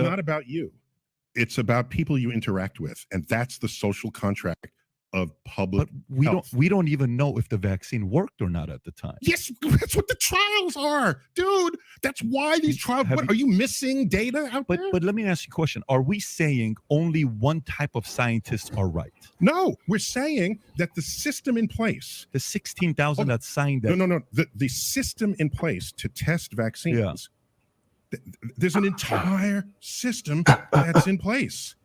not about you. It's about people you interact with, and that's the social contract of public health. We don't even know if the vaccine worked or not at the time. Yes, that's what the trials are, dude. That's why these trials. Are you missing data out there? But let me ask you a question. Are we saying only one type of scientists are right? No, we're saying that the system in place, the 16,000 that signed that. No. The system in place to test vaccines. Yeah. There's an entire system that's in place.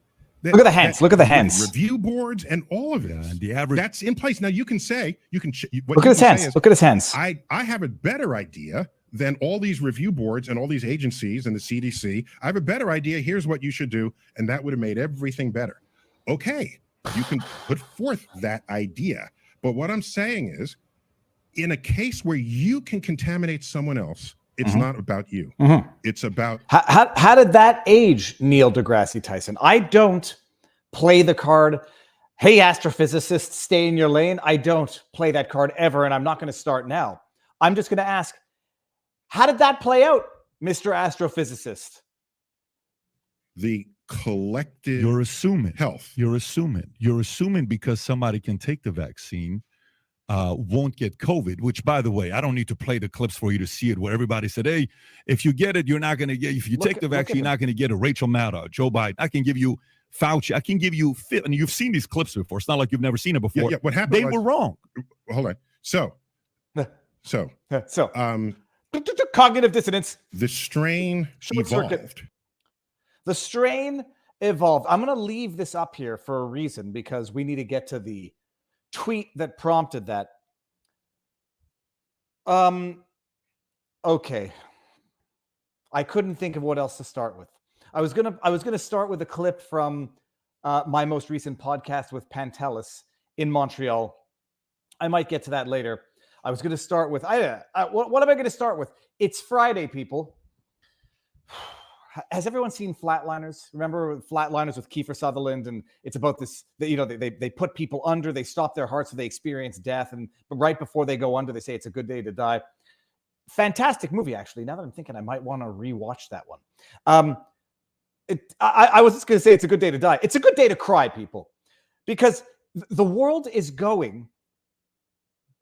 Look at the hands. Look at the hands. Review boards and all of it. And the average that's in place. Now you can say look at his hands. Look at his hands. I have a better idea than all these review boards and all these agencies and the CDC. I have a better idea. Here's what you should do, and that would have made everything better. Okay, you can put forth that idea, but what I'm saying is, in a case where you can contaminate someone else, it's not about you. It's about how did that age, Neil deGrasse Tyson? I don't play the card, hey, astrophysicists, stay in your lane. I don't play that card ever, and I'm not going to start now. I'm just going to ask, how did that play out, Mr. Astrophysicist? The collective You're assuming health. You're assuming because somebody can take the vaccine, won't get COVID, which, by the way, I don't need to play the clips for you to see it, where everybody said, hey, if you get it, you're not going to get, if you take the vaccine, you're not going to get a Rachel Maddow, Joe Biden. I can give you Fauci. I can give you, and you've seen these clips before. It's not like you've never seen it before. Yeah, what happened? They were wrong. Hold on. So, cognitive dissonance. The strain evolved. The strain evolved. I'm going to leave this up here for a reason, because we need to get to the tweet that prompted that. Okay. I couldn't think of what else to start with. I was gonna start with a clip from my most recent podcast with Pantelis in Montreal. I might get to that later. I was gonna start with what am I gonna start with? It's Friday, people. Has everyone seen Flatliners? Remember Flatliners with Kiefer Sutherland? And it's about this, they put people under, they stop their hearts so they experience death. And right before they go under, they say it's a good day to die. Fantastic movie, actually. Now that I'm thinking, I might want to rewatch that one. I was just going to say it's a good day to die. It's a good day to cry, people. Because the world is going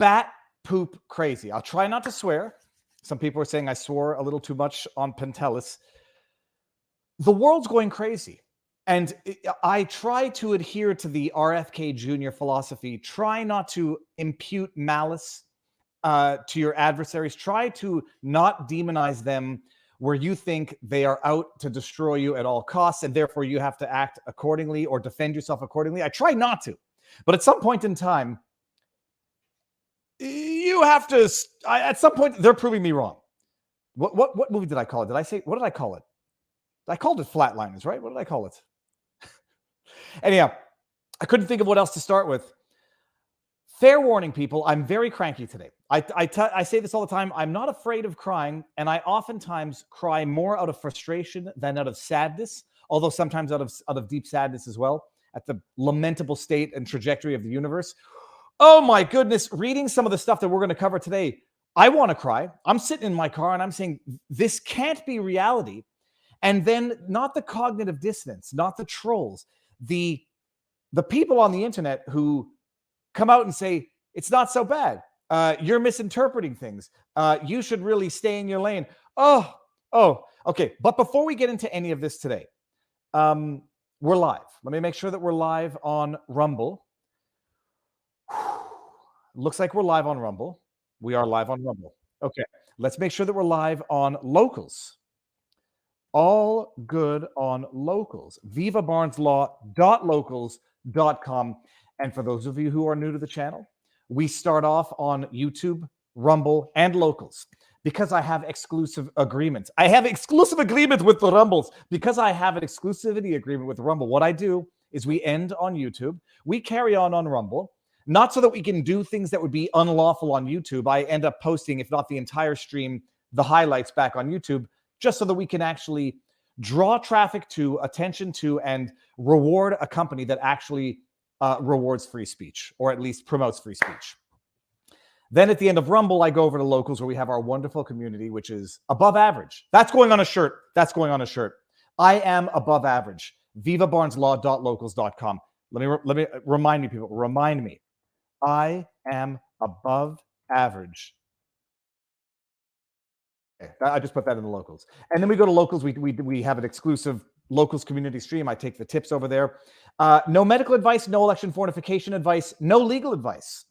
bat poop crazy. I'll try not to swear. Some people are saying I swore a little too much on Pantelis. The world's going crazy. And I try to adhere to the RFK Jr. philosophy. Try not to impute malice to your adversaries. Try to not demonize them where you think they are out to destroy you at all costs, and therefore you have to act accordingly or defend yourself accordingly. I try not to. But at some point in time, you have to... at some point, they're proving me wrong. What movie did I call it? What did I call it? I called it Flatliners, right? What did I call it? Anyhow, I couldn't think of what else to start with. Fair warning, people, I'm very cranky today. I say this all the time. I'm not afraid of crying, and I oftentimes cry more out of frustration than out of sadness, although sometimes out of deep sadness as well, at the lamentable state and trajectory of the universe. Oh my goodness, reading some of the stuff that we're going to cover today, I want to cry. I'm sitting in my car and I'm saying, this can't be reality. And then not the cognitive dissonance, not the trolls, the people on the internet who come out and say, it's not so bad. You're misinterpreting things. You should really stay in your lane. Oh, okay. But before we get into any of this today, we're live. Let me make sure that we're live on Rumble. Looks like we're live on Rumble. We are live on Rumble. Okay. Let's make sure that we're live on Locals. All good on Locals. vivabarneslaw.locals.com. And for those of you who are new to the channel, we start off on YouTube, Rumble, and Locals because I have exclusive agreements. I have exclusive agreements with the Rumbles because I have an exclusivity agreement with Rumble. What I do is we end on YouTube. We carry on Rumble, not so that we can do things that would be unlawful on YouTube. I end up posting, if not the entire stream, the highlights back on YouTube, just so that we can actually draw traffic to, attention to, and reward a company that actually rewards free speech, or at least promotes free speech. Then at the end of Rumble, I go over to Locals, where we have our wonderful community, which is above average. That's going on a shirt. That's going on a shirt. I am above average. VivaBarnesLaw.locals.com. Let me remind me, people. Remind me. I am above average. Okay, I just put that in the locals. And then we go to locals. We have an exclusive locals community stream. I take the tips over there. No medical advice, no election fortification advice, no legal advice.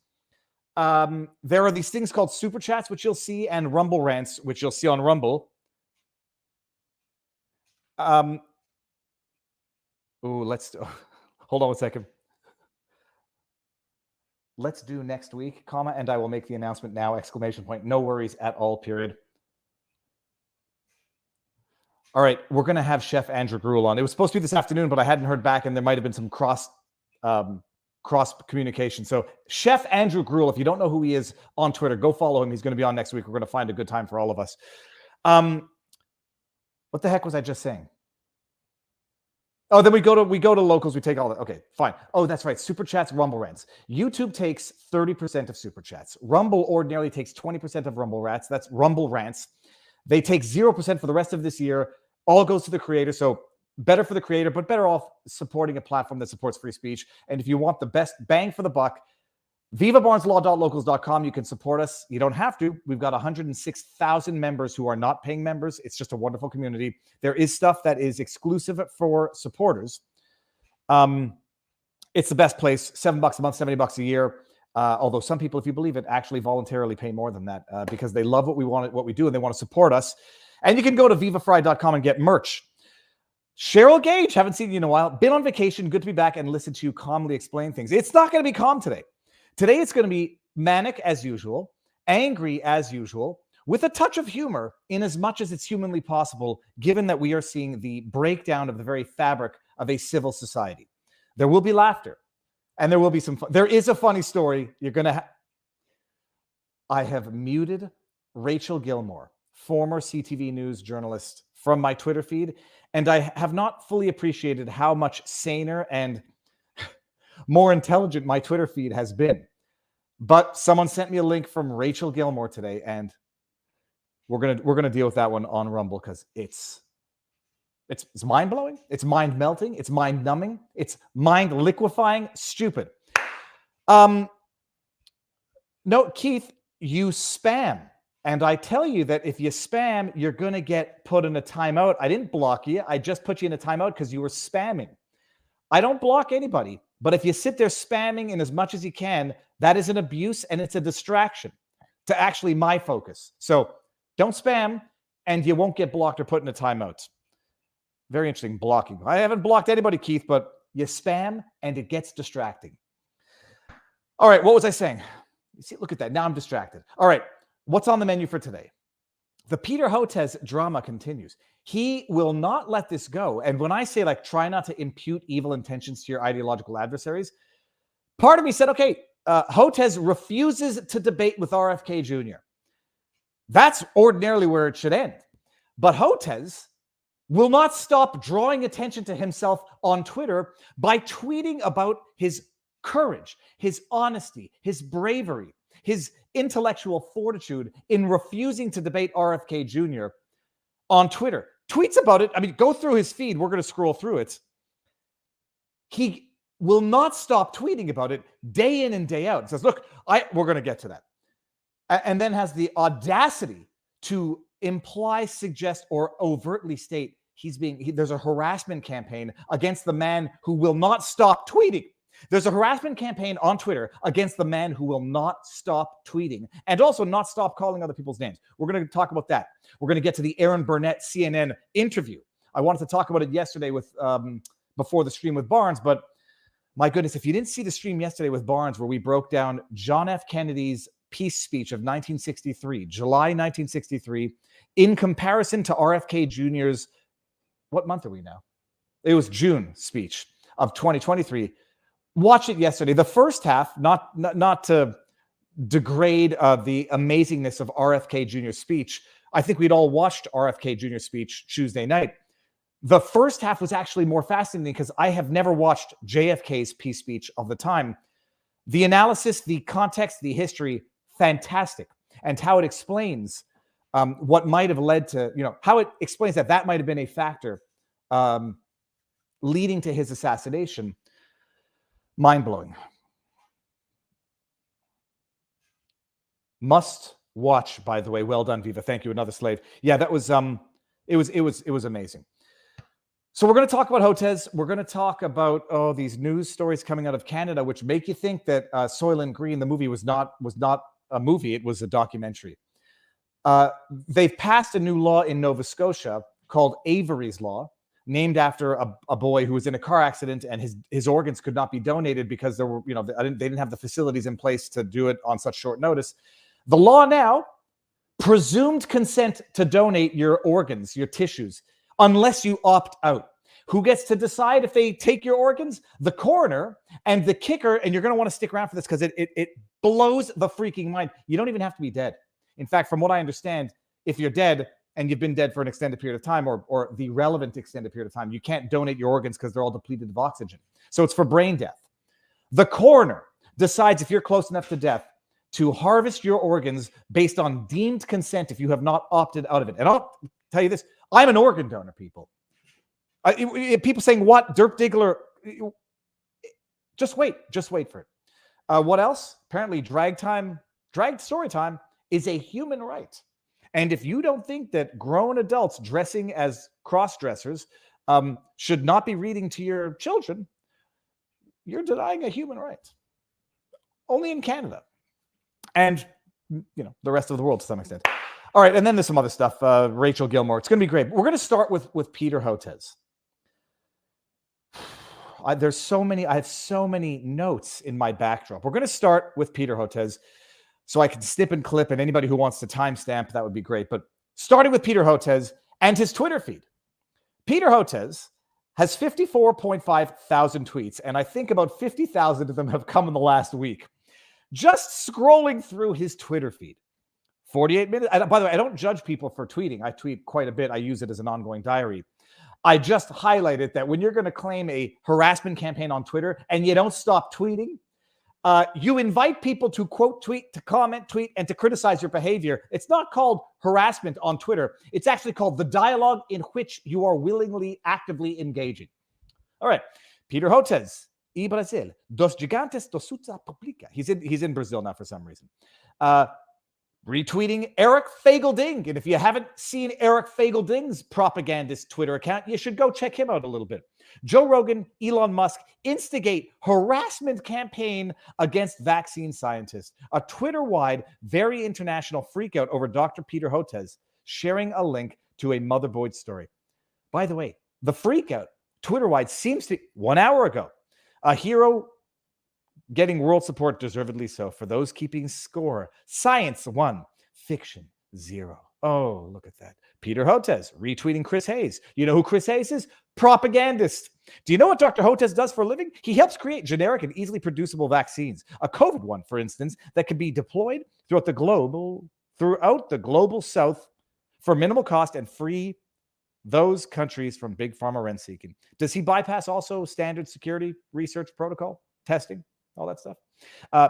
There are these things called super chats, which you'll see, and Rumble rants, which you'll see on Rumble. Let's hold on one second. Let's do next week, comma, and I will make the announcement now, exclamation point. No worries at all, period. All right, we're going to have Chef Andrew Gruel on. It was supposed to be this afternoon, but I hadn't heard back, and there might have been some cross communication. So Chef Andrew Gruel, if you don't know who he is on Twitter, go follow him. He's going to be on next week. We're going to find a good time for all of us. What the heck was I just saying? Oh, then we go to locals. We take all that. Okay, fine. Oh, that's right. Super chats, Rumble rants. YouTube takes 30% of super chats. Rumble ordinarily takes 20% of Rumble rants. That's Rumble rants. They take 0% for the rest of this year. All goes to the creator. So better for the creator, but better off supporting a platform that supports free speech. And if you want the best bang for the buck, VivaBarnesLaw.locals.com. You can support us. You don't have to. We've got 106,000 members who are not paying members. It's just a wonderful community. There is stuff that is exclusive for supporters. It's the best place. $7 a month, $70 a year. Although some people, if you believe it, actually voluntarily pay more than that because they love what we do, and they want to support us. And you can go to vivafrei.com and get merch. Cheryl Gage, haven't seen you in a while. Been on vacation. Good to be back and listen to you calmly explain things. It's not going to be calm today. Today it's going to be manic as usual, angry as usual, with a touch of humor in as much as it's humanly possible, given that we are seeing the breakdown of the very fabric of a civil society. There will be laughter, and there will be some fun. There is a funny story. You're going to I have muted Rachel Gilmore, former CTV News journalist, from my Twitter feed, and I have not fully appreciated how much saner and more intelligent my Twitter feed has been. But someone sent me a link from Rachel Gilmore today, and we're gonna deal with that one on Rumble because it's mind-blowing, it's mind-melting, it's mind-numbing, it's mind-liquefying, stupid. No, Keith, you spam. And I tell you that if you spam, you're going to get put in a timeout. I didn't block you. I just put you in a timeout because you were spamming. I don't block anybody. But if you sit there spamming in as much as you can, that is an abuse and it's a distraction to actually my focus. So don't spam and you won't get blocked or put in a timeout. Very interesting, blocking. I haven't blocked anybody, Keith, but you spam and it gets distracting. All right, what was I saying? You see, look at that. Now I'm distracted. All right, what's on the menu for today? The Peter Hotez drama continues. He will not let this go. And when I say, like, try not to impute evil intentions to your ideological adversaries, part of me said, okay, Hotez refuses to debate with RFK Jr. That's ordinarily where it should end. But Hotez will not stop drawing attention to himself on Twitter by tweeting about his courage, his honesty, his bravery, his intellectual fortitude in refusing to debate RFK Jr. on Twitter. Tweets about it. I mean, go through his feed. We're going to scroll through it. He will not stop tweeting about it day in and day out. He says, look, we're going to get to that. And then has the audacity to imply, suggest, or overtly state there's a harassment campaign against the man who will not stop tweeting. There's a harassment campaign on Twitter against the man who will not stop tweeting and also not stop calling other people's names. We're going to talk about that. We're going to get to the Aaron Burnett CNN interview. I wanted to talk about it yesterday with before the stream with Barnes, but my goodness, if you didn't see the stream yesterday with Barnes where we broke down John F. Kennedy's peace speech of 1963, July 1963, in comparison to RFK Jr.'s, what month are we now? It was June speech of 2023. Watch it yesterday. The first half, not to degrade the amazingness of RFK Jr.'s speech. I think we'd all watched RFK Jr.'s speech Tuesday night. The first half was actually more fascinating because I have never watched JFK's peace speech of the time. The analysis, the context, the history, fantastic. And how it explains what might have led to, how it explains that might have been a factor leading to his assassination. Mind-blowing. Must watch, by the way. Well done, Viva. Thank you. Another slave. Yeah, that was it was amazing. So we're going to talk about Hotez. We're going to talk about these news stories coming out of Canada, which make you think that Soylent Green, the movie, was not a movie. It was a documentary. They've passed a new law in Nova Scotia called Avery's Law, named after a boy who was in a car accident and his organs could not be donated because there were, they didn't have the facilities in place to do it on such short notice. The law now, presumed consent to donate your organs, your tissues, unless you opt out. Who gets to decide if they take your organs? The coroner. And the kicker, and you're going to want to stick around for this because it blows the freaking mind. You don't even have to be dead. In fact, from what I understand, if you're dead and you've been dead for an extended period of time or the relevant extended period of time, you can't donate your organs because they're all depleted of oxygen. So it's for brain death. The coroner decides if you're close enough to death to harvest your organs based on deemed consent if you have not opted out of it. And I'll tell you this, I'm an organ donor, people. People saying, what? Dirk Diggler? Just wait for it. What else? Apparently dragged story time is a human right. And if you don't think that grown adults dressing as cross-dressers should not be reading to your children, you're denying a human right. Only in Canada. And, the rest of the world to some extent. All right, and then there's some other stuff. Rachel Gilmore. It's going to be great. We're going to start with Peter Hotez. I have so many notes in my backdrop. We're going to start with Peter Hotez, so I can snip and clip, and anybody who wants to timestamp, that would be great. But starting with Peter Hotez and his Twitter feed. Peter Hotez has 54.5 thousand tweets, and I think about 50,000 of them have come in the last week. Just scrolling through his Twitter feed. 48 minutes. By the way, I don't judge people for tweeting. I tweet quite a bit. I use it as an ongoing diary. I just highlighted that when you're going to claim a harassment campaign on Twitter and you don't stop tweeting, you invite people to quote tweet, to comment tweet, and to criticize your behavior. It's not called harassment on Twitter. It's actually called the dialogue in which you are willingly, actively engaging. All right. Peter Hotez. E Brasil, dos gigantes do South Africa. He's in Brazil now for some reason. Retweeting Eric Fagelding. And if you haven't seen Eric Fagelding's propagandist Twitter account, you should go check him out a little bit. Joe Rogan, Elon Musk instigate harassment campaign against vaccine scientists. A Twitter-wide, very international freakout over Dr. Peter Hotez sharing a link to a motherboard story. By the way, the freakout Twitter-wide seems to 1 hour ago. A hero getting world support, deservedly so. For those keeping score, science 1, fiction 0. Oh, look at that. Peter Hotez retweeting Chris Hayes. You know who Chris Hayes is? Propagandist. Do you know what Dr. Hotez does for a living? He helps create generic and easily producible vaccines. A COVID one, for instance, that can be deployed throughout the global south for minimal cost and free those countries from big pharma rent seeking. Does he bypass also standard security research protocol, testing, all that stuff?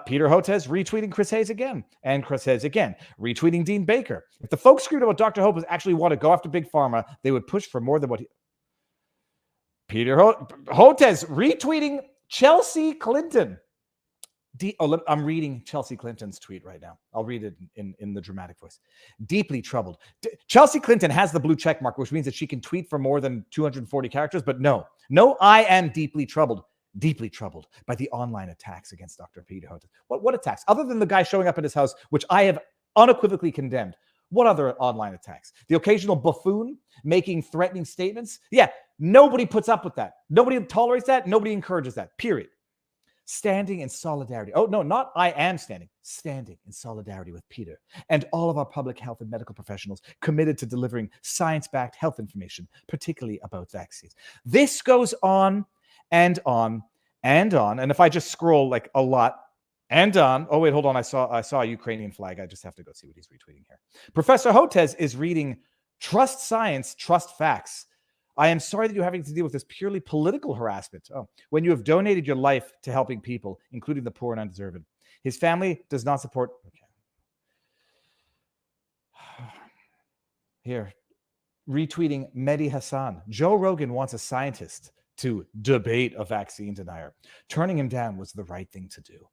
Peter Hotez retweeting Chris Hayes again, and Chris Hayes again retweeting Dean Baker. If the folks screwed about Dr. Hotez actually want to go after big pharma, they would push for more than what Peter Hotez retweeting Chelsea Clinton. I'm reading Chelsea Clinton's tweet right now. I'll read it in the dramatic voice. Deeply troubled. Chelsea Clinton has the blue check mark, which means that she can tweet for more than 240 characters. But no, I am deeply troubled by the online attacks against Dr. Peter Hotez. What attacks? Other than the guy showing up at his house, which I have unequivocally condemned. What other online attacks? The occasional buffoon making threatening statements? Yeah, nobody puts up with that. Nobody tolerates that. Nobody encourages that, period. Standing in solidarity. Oh, no, not I am standing in solidarity with Peter and all of our public health and medical professionals committed to delivering science-backed health information, particularly about vaccines. This goes on and on and on. And if I just scroll like a lot and on. Oh, wait, hold on. I saw a Ukrainian flag. I just have to go see what he's retweeting here. Professor Hotez is reading Trust Science, Trust Facts. I am sorry that you're having to deal with this purely political harassment. Oh, when you have donated your life to helping people, including the poor and undeserved. His family does not support. Okay. Here. retweeting Mehdi Hassan. Joe Rogan wants a scientist to debate a vaccine denier. Turning him down was the right thing to do.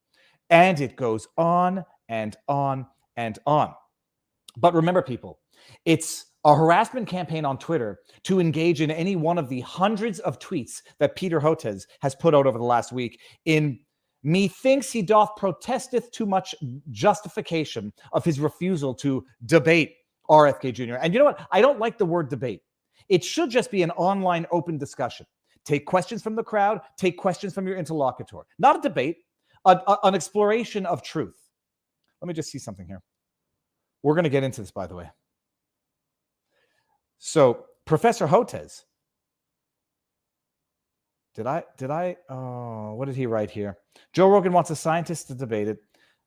And it goes on and on and on. But remember, people, it's a harassment campaign on Twitter to engage in any one of the hundreds of tweets that Peter Hotez has put out over the last week in methinks he doth protesteth too much justification of his refusal to debate RFK Jr. And you know what? I don't like the word debate. It should just be an online open discussion. Take questions from the crowd, take questions from your interlocutor. Not a debate, an exploration of truth. Let me just see something here. We're going to get into this, by the way. So, Professor Hotez, what did he write here? Joe Rogan wants a scientist to debate it.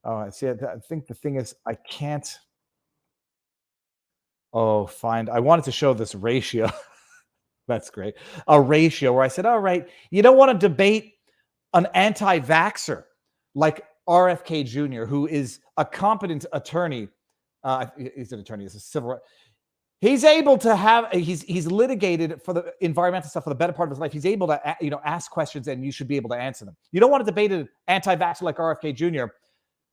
I think the thing is, I can't. I wanted to show this ratio. That's great. A ratio where I said, all right, you don't want to debate an anti-vaxxer like RFK Jr., who is a competent attorney. He's an attorney. He's a civil. He's able to have. He's litigated for the environmental stuff for the better part of his life. He's able to ask questions, and you should be able to answer them. You don't want to debate an anti-vaxxer like RFK Jr.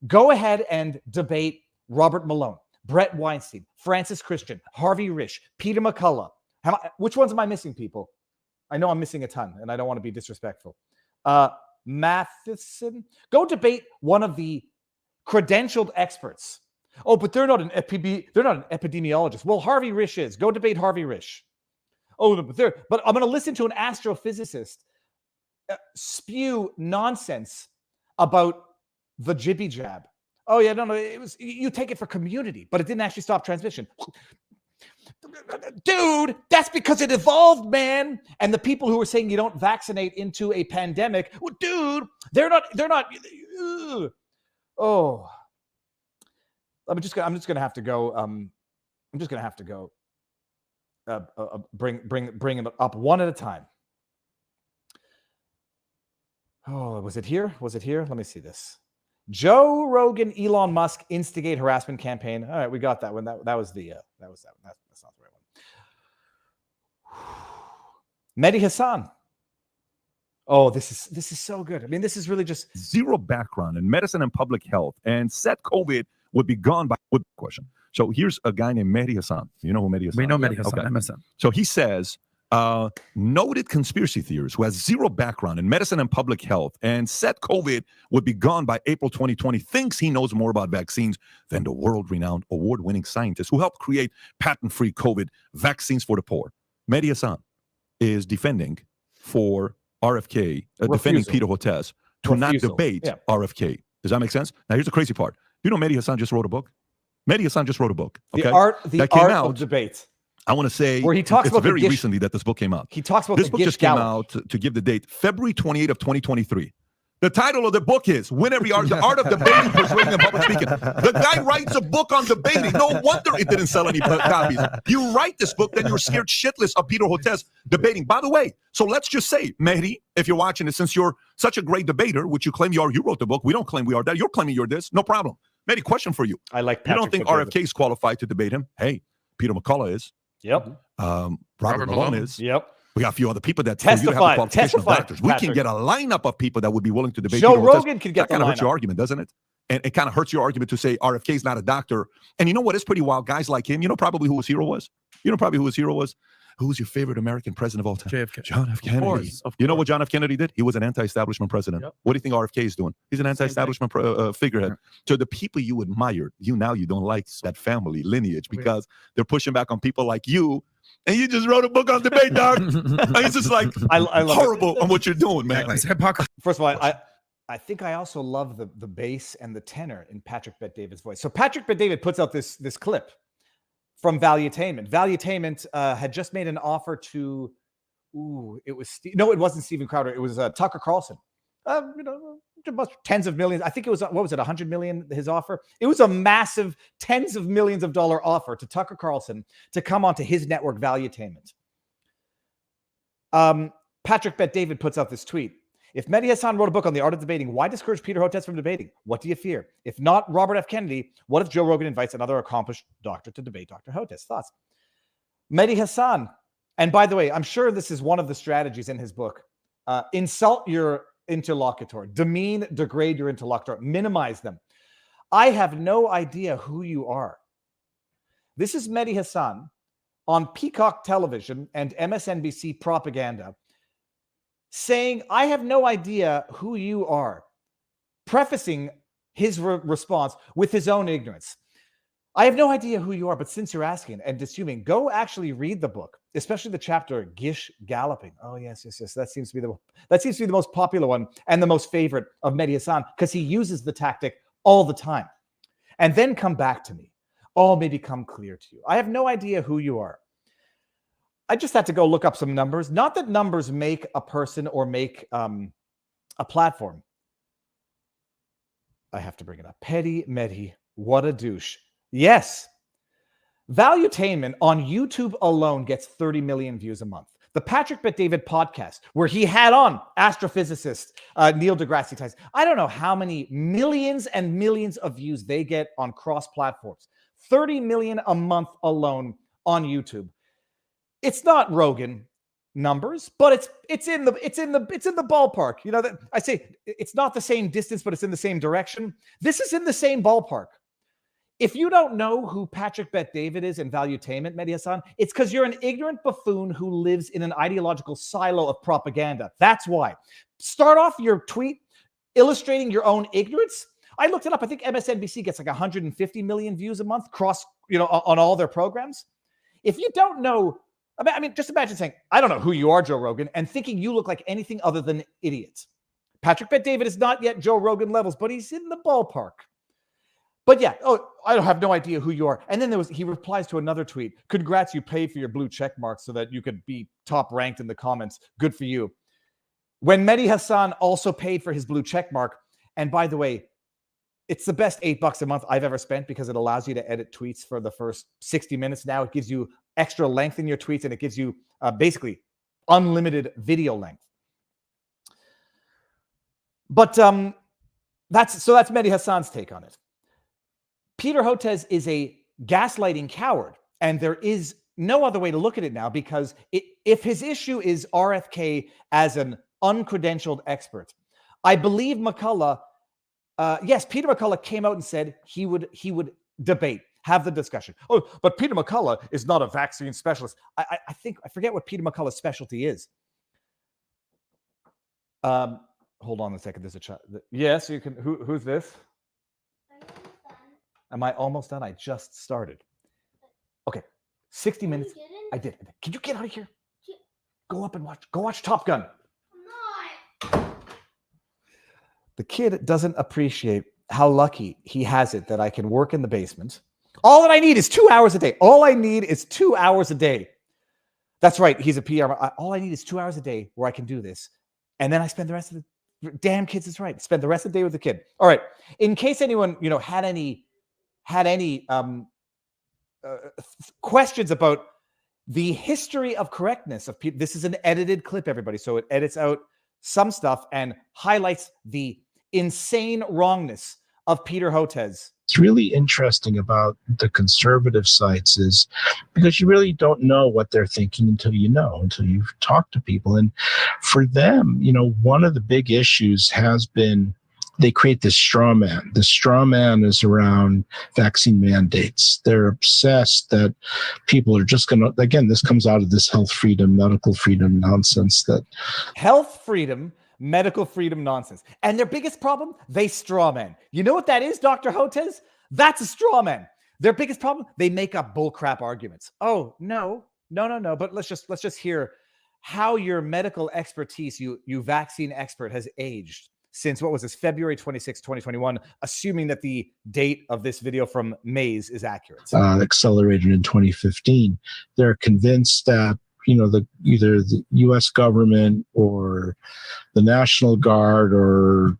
Go ahead and debate Robert Malone, Brett Weinstein, Francis Christian, Harvey Risch, Peter McCullough. Which ones am I missing, people? I know I'm missing a ton, and I don't want to be disrespectful. Matheson. Go debate one of the credentialed experts. Oh, but they're not an epidemiologist. Well, Harvey Risch is. Go debate Harvey Risch. Oh, but I'm going to listen to an astrophysicist spew nonsense about the jibby jab. Oh yeah, no, it was, you take it for community, but it didn't actually stop transmission. Dude, that's because it evolved, man. And the people who are saying you don't vaccinate into a pandemic, well, dude, they're not. Oh, I'm just gonna have to go. I'm just gonna have to go. Bring them up one at a time. Oh, was it here? Let me see this. Joe Rogan, Elon Musk instigate harassment campaign. All right, we got that one. That was that one. That's not the right one. Mehdi Hassan. Oh, this is so good. I mean, this is really just zero background in medicine and public health, and said COVID would be gone by question. So here's a guy named Mehdi Hassan. You know who Mehdi Hassan is? We know Mehdi Hassan, okay. MSN. So he says, noted conspiracy theorist who has zero background in medicine and public health and said COVID would be gone by April 2020 thinks he knows more about vaccines than the world-renowned award-winning scientist who helped create patent-free COVID vaccines for the poor. Mehdi Hassan is defending for RFK, defending Peter Hotez to not debate RFK. Does that make sense? Now, here's the crazy part. You know Mehdi Hassan just wrote a book? Mehdi Hassan just wrote a book. Okay? The art of debate. I want to say where he talks about very recently that this book came out. He talks about this book just came out to give the date February 28th of 2023. The title of the book is Win Every Art, The Art of Debating, Persuading, and Public Speaking. The guy writes a book on debating. No wonder it didn't sell any copies. You write this book, then you're scared shitless of Peter Hotez debating. By the way, so let's just say, Mehdi, if you're watching this, since you're such a great debater, which you claim you are, you wrote the book. We don't claim we are that. You're claiming you're this. No problem. Mehdi, question for you. I like Patrick. You don't think RFK is qualified to debate him? Hey, Peter McCullough is. Yep. Robert Malone is. Yep. We got a few other people that testify. We can get a lineup of people that would be willing to debate. Joe Rogan could get that kind of hurts your argument, doesn't it? And it kind of hurts your argument to say RFK is not a doctor. And you know what is pretty wild? Guys like him, you know probably who his hero was? Who's your favorite American president of all time? JFK. John F. Kennedy. Of course. You know what John F. Kennedy did? He was an anti-establishment president. Yep. What do you think RFK is doing? He's an anti-establishment figurehead. So the people you admired, you don't like that family lineage because they're pushing back on people like you. And you just wrote a book on debate, dog. It's just like I horrible on what you're doing, man. First of all, I think I also love the bass and the tenor in Patrick Bet-David's voice. So Patrick Bet-David puts out this clip from Valuetainment. Valuetainment had just made an offer to, it wasn't Steven Crowder. It was Tucker Carlson. Tens of millions. I think it was, what was it, 100 million, his offer? It was a massive tens of millions of dollar offer to Tucker Carlson to come onto his network, Valuetainment. Patrick Bet-David puts out this tweet. If Mehdi Hassan wrote a book on the art of debating, why discourage Peter Hotez from debating? What do you fear? If not Robert F. Kennedy, what if Joe Rogan invites another accomplished doctor to debate Dr. Hotez? Thoughts? Mehdi Hassan. And by the way, I'm sure this is one of the strategies in his book. Insult your interlocutor, demean, degrade your interlocutor, minimize them. I have no idea who you are. This is Mehdi Hassan on Peacock Television and MSNBC propaganda saying, I have no idea who you are, prefacing his response with his own ignorance. I have no idea who you are, but since you're asking and assuming, go actually read the book, especially the chapter Gish Galloping. Oh, yes. That seems to be the most popular one and the most favorite of Mehdi Hassan because he uses the tactic all the time. And then come back to me. All may become clear to you. I have no idea who you are. I just had to go look up some numbers. Not that numbers make a person or make a platform. I have to bring it up. Petty Mehdi, what a douche. Yes. Valuetainment on YouTube alone gets 30 million views a month. The Patrick Bet-David podcast, where he had on astrophysicist Neil deGrasse Tyson. I don't know how many millions and millions of views they get on cross platforms. 30 million a month alone on YouTube. It's not Rogan numbers, but it's in the ballpark. You know that I say it's not the same distance, but it's in the same direction. This is in the same ballpark. If you don't know who Patrick Bet-David is in Valuetainment, Mehdi Hassan, it's because you're an ignorant buffoon who lives in an ideological silo of propaganda. That's why. Start off your tweet illustrating your own ignorance. I looked it up. I think MSNBC gets like 150 million views a month on all their programs. If you don't know, I mean, just imagine saying, I don't know who you are, Joe Rogan, and thinking you look like anything other than idiots. Patrick Bet-David is not yet Joe Rogan levels, but he's in the ballpark. But yeah, I have no idea who you are. And then he replies to another tweet. Congrats, you paid for your blue check mark so that you could be top ranked in the comments. Good for you. When Mehdi Hassan also paid for his blue check mark, and by the way, it's the best $8 a month I've ever spent because it allows you to edit tweets for the first 60 minutes. Now it gives you extra length in your tweets and it gives you basically unlimited video length. But that's Mehdi Hassan's take on it. Peter Hotez is a gaslighting coward, and there is no other way to look at it now because if his issue is RFK as an uncredentialed expert, I believe McCullough, Peter McCullough came out and said he would debate, have the discussion. Oh, but Peter McCullough is not a vaccine specialist. I forget what Peter McCullough's specialty is. Hold on a second. There's a chat. Yes, you can. Who's this? Am I almost done? I just started. Okay, 60 minutes. I did. Can you get out of here? Go up and watch. Go watch Top Gun. I'm not. The kid doesn't appreciate how lucky he has it that I can work in the basement. All that I need is 2 hours a day. All I need is 2 hours a day. That's right. He's a PR. All I need is 2 hours a day where I can do this. And then I spend the rest of the damn kids is right. Spend the rest of the day with the kid. All right. In case anyone, had any questions about the history of correctness of people. This is an edited clip, everybody. So it edits out some stuff and highlights the insane wrongness of Peter Hotez. It's really interesting about the conservative sites is because you really don't know what they're thinking until you've talked to people. And for them, one of the big issues has been they create this straw man. The straw man is around vaccine mandates. They're obsessed that people are just going to, again, this comes out of this health freedom, medical freedom nonsense that. Health freedom, medical freedom nonsense. And their biggest problem, they straw man. You know what that is, Dr. Hotez? That's a straw man. Their biggest problem, they make up bullcrap arguments. Oh, no. But let's just hear how your medical expertise, you vaccine expert, has aged since, what was this, February 26, 2021, assuming that the date of this video from Mays is accurate. Accelerated in 2015. They're convinced that, either the U.S. government or the National Guard or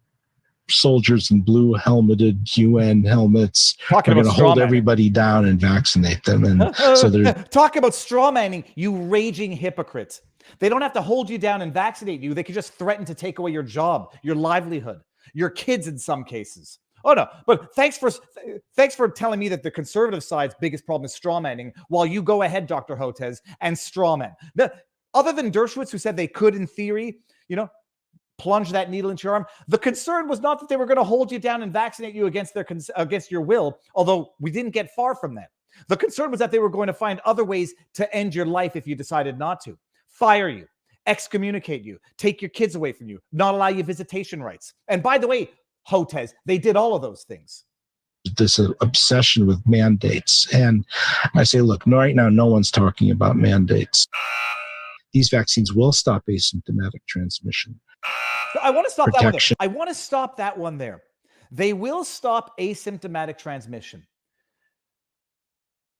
soldiers in blue helmeted UN helmets are going to hold everybody down and vaccinate them. And so they're talking about straw manning, you raging hypocrite. They don't have to hold you down and vaccinate you. They could just threaten to take away your job, your livelihood, your kids in some cases. Oh no, but thanks for telling me that the conservative side's biggest problem is strawmanning, while you go ahead, Dr. Hotez, and strawman. Other than Dershowitz, who said they could, in theory, plunge that needle into your arm, the concern was not that they were going to hold you down and vaccinate you against your will, although we didn't get far from that. The concern was that they were going to find other ways to end your life if you decided not to. Fire you, excommunicate you, take your kids away from you, not allow you visitation rights. And by the way, Hotez, they did all of those things. This obsession with mandates. And I say, look, right now, no one's talking about mandates. These vaccines will stop asymptomatic transmission. So I want to stop Protection. that one there. I want to stop that one there. They will stop asymptomatic transmission.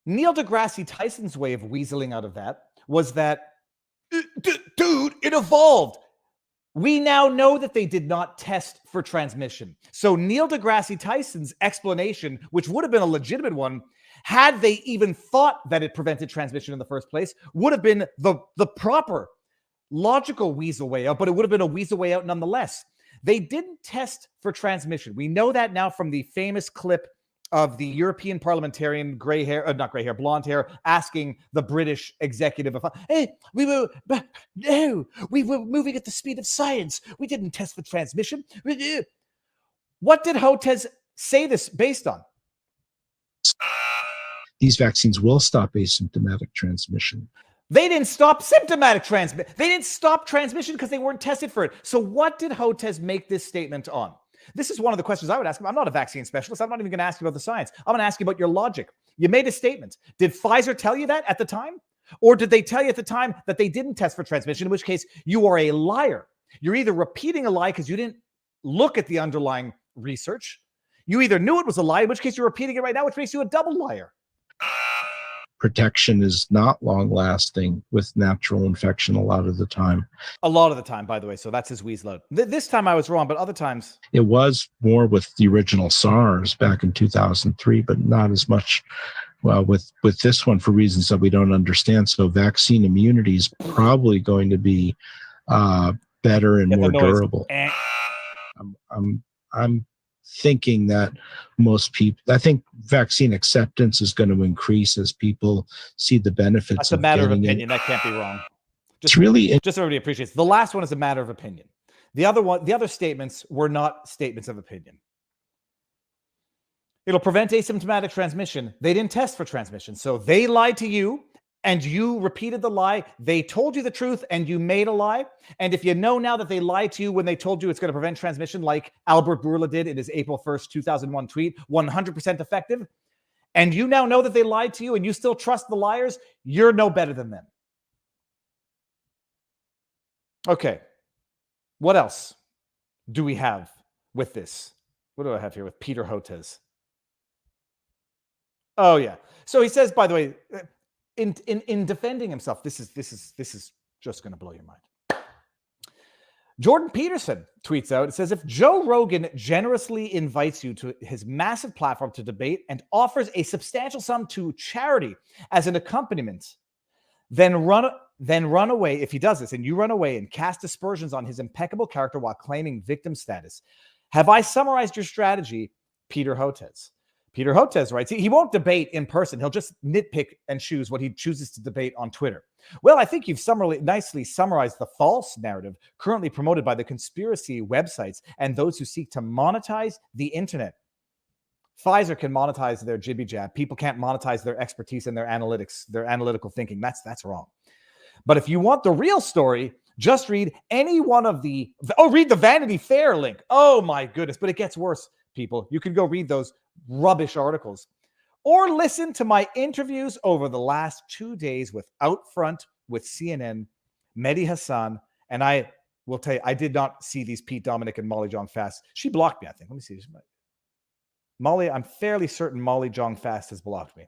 Neil deGrasse Tyson's way of weaseling out of that was that, dude, it evolved. We now know that they did not test for transmission. So Neil deGrasse Tyson's explanation, which would have been a legitimate one, had they even thought that it prevented transmission in the first place, would have been the proper, logical weasel way out, but it would have been a weasel way out nonetheless. They didn't test for transmission. We know that now from the famous clip of the European parliamentarian, blonde hair, asking the British executive, hey, we were moving at the speed of science. We didn't test for transmission. What did Hotez say this based on? These vaccines will stop asymptomatic transmission. They didn't stop symptomatic transmission. They didn't stop transmission because they weren't tested for it. So what did Hotez make this statement on? This is one of the questions I would ask him. I'm not a vaccine specialist. I'm not even going to ask you about the science. I'm going to ask you about your logic. You made a statement. Did Pfizer tell you that at the time? Or did they tell you at the time that they didn't test for transmission, in which case you are a liar? You're either repeating a lie because you didn't look at the underlying research. You either knew it was a lie, in which case you're repeating it right now, which makes you a double liar. Protection is not long lasting with natural infection a lot of the time. A lot of the time, by the way. So that's his weasel out. This time I was wrong, but other times. It was more with the original SARS back in 2003, but not as much with this one for reasons that we don't understand. So vaccine immunity is probably going to be better and more durable. I'm thinking that I think vaccine acceptance is going to increase as people see the benefits. That's a matter of opinion. That can't be wrong. Just so everybody appreciates. The last one is a matter of opinion. The other statements were not statements of opinion. It'll prevent asymptomatic transmission. They didn't test for transmission. So they lied to you and you repeated the lie. They told you the truth and you made a lie. And if you know now that they lied to you when they told you it's going to prevent transmission, like Albert Bourla did in his April 1st, 2001 tweet, 100% effective, and you now know that they lied to you and you still trust the liars, you're no better than them. Okay. What else do we have with this? What do I have here with Peter Hotez? Oh, yeah. So he says, by the way, in defending himself, this is just going to blow your mind. Jordan Peterson tweets out, it says, if Joe Rogan generously invites you to his massive platform to debate and offers a substantial sum to charity as an accompaniment, then run away. If he does this and you run away and cast aspersions on his impeccable character while claiming victim status, have I summarized your strategy, Peter Hotez? Peter Hotez writes, he won't debate in person. He'll just nitpick and choose what he chooses to debate on Twitter. Well, I think you've nicely summarized the false narrative currently promoted by the conspiracy websites and those who seek to monetize the internet. Pfizer can monetize their jibby jab. People can't monetize their expertise and their analytics, their analytical thinking. That's wrong. But if you want the real story, just read any one of read the Vanity Fair link. Oh my goodness. But it gets worse, people. You can go read those rubbish articles or listen to my interviews over the last 2 days with Outfront, with CNN, Mehdi Hassan, and I will tell you, I did not see these Pete Dominic and Molly Jong Fast. She blocked me, I think. Let me see. Molly, I'm fairly certain Molly Jong Fast has blocked me.